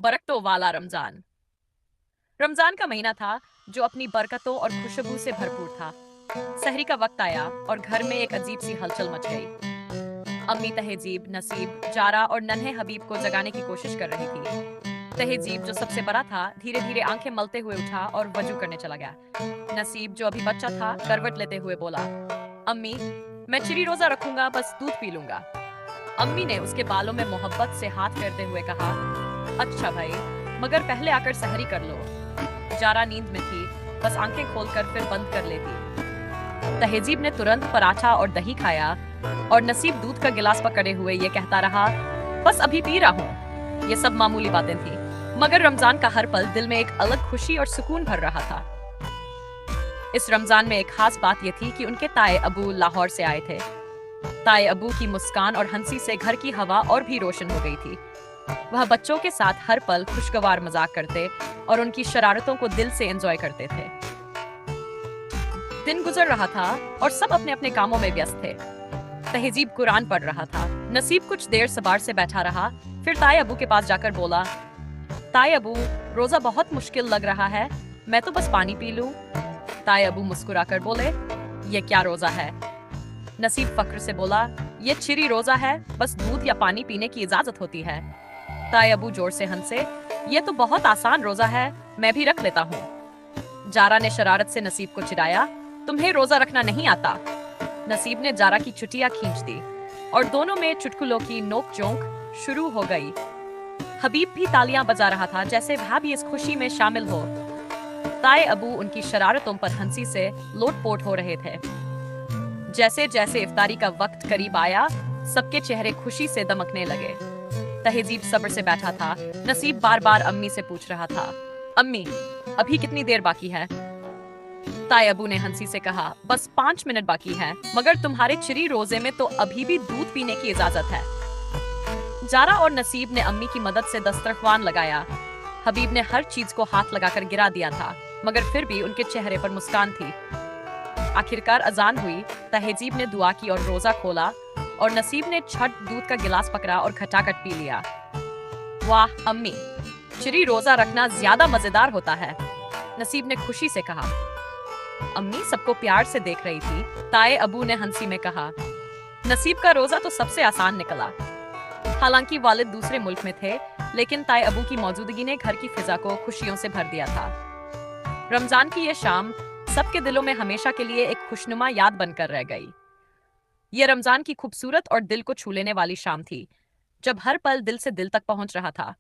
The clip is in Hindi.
बरकतों वाला रमजान। रमजान का महीना था जो अपनी बरकतों और खुशबू से भरपूर था। सहरी का वक्त आया और घर में एक अजीब सी हलचल मच गई। अम्मी तहजीब, नसीब, जारा और नन्हे हबीब को जगाने की कोशिश कर रही थी। तहजीब जो सबसे बड़ा था धीरे धीरे आंखें मलते हुए उठा और वजू करने चला गया। नसीब जो अभी बच्चा था करवट लेते हुए बोला, अम्मी, मैं चिरी रोजा रखूंगा, बस दूध पी लूंगा। अम्मी ने उसके बालों में मोहब्बत से हाथ फेरते हुए कहा, अच्छा भाई, मगर पहले आकर सहरी कर लो। जारा नींद में थी, बस आंखें खोलकर फिर बंद कर लेती। तहजीब ने तुरंत पराठा और दही खाया और नसीब दूध का गिलास पकड़े हुए ये कहता रहा, बस अभी पी रहा हूँ। ये सब मामूली बातें थी, मगर रमजान का हर पल दिल में एक अलग खुशी और सुकून भर रहा था। इस रमजान में एक खास बात यह थी कि उनके ताए अबू लाहौर से आए थे। ताए अबू की मुस्कान और हंसी से घर की हवा और भी रोशन हो गई थी। वह बच्चों के साथ हर पल खुशगवार मजाक करते और उनकी शरारतों को दिल से एंजॉय करते थे। दिन गुजर रहा था और सब अपने अपने कामों में व्यस्त थे। तहजीब कुरान पढ़ रहा था। नसीब कुछ देर सबार से बैठा रहा, फिर ताए अबू के पास जाकर बोला, ताए अबू, रोजा बहुत मुश्किल लग रहा है, मैं तो बस पानी पी लूं। ताए अबू मुस्कुराकर बोले, ये क्या रोजा है? नसीब फक्र से बोला, ये चिरी रोजा है, बस दूध या पानी पीने की इजाजत होती है। ताए अबू जोर से हंसे, ये तो बहुत आसान रोजा है, मैं भी रख लेता हूँ। जारा ने शरारत से नसीब को चिढ़ाया, तुम्हें रोजा रखना नहीं आता। नसीब ने जारा की छुट्टियां खींच दी और दोनों में चुटकुलों की नोक झोंक शुरू हो गई। हबीब भी तालियां बजा रहा था जैसे वह भी इस खुशी में शामिल हो। ताए अबू उनकी शरारतों पर हंसी से लोटपोट हो रहे थे। जैसे जैसे इफ्तारी का वक्त करीब आया, सबके चेहरे खुशी से दमकने लगे। तहजीब सब्र से बैठा था। नसीब बार बार अम्मी से पूछ रहा था, अम्मी, अभी कितनी देर बाकी है? ताए अबू ने हंसी से कहा, बस 5 मिनट बाकी है, मगर तुम्हारे चिरी रोजे में तो अभी भी दूध पीने की इजाजत है। जारा और नसीब ने अम्मी की मदद से दस्तरख्वान लगाया। हबीब ने हर चीज को हाथ लगाकर गिरा दिया था, मगर फिर भी उनके चेहरे पर मुस्कान थी। आखिरकार अजान हुई, तहजीब ने दुआ की और रोजा खोला और नसीब ने छठ दूध का गिलास पकड़ा और खटाखट पी लिया। वाह अम्मी, चिरी रोजा रखना ज्यादा मजेदार होता है, नसीब ने खुशी से कहा। अम्मी सबको प्यार से देख रही थी। ताए अबू ने हंसी में कहा, नसीब का रोजा तो सबसे आसान निकला। हालांकि वालिद दूसरे मुल्क में थे, लेकिन ताए अबू की मौजूदगी ने घर की फिजा को खुशियों से भर दिया था। रमजान की ये शाम सबके दिलों में हमेशा के लिए एक खुशनुमा याद बनकर रह गई। ये रमजान की खूबसूरत और दिल को छू लेने वाली शाम थी, जब हर पल दिल से दिल तक पहुंच रहा था।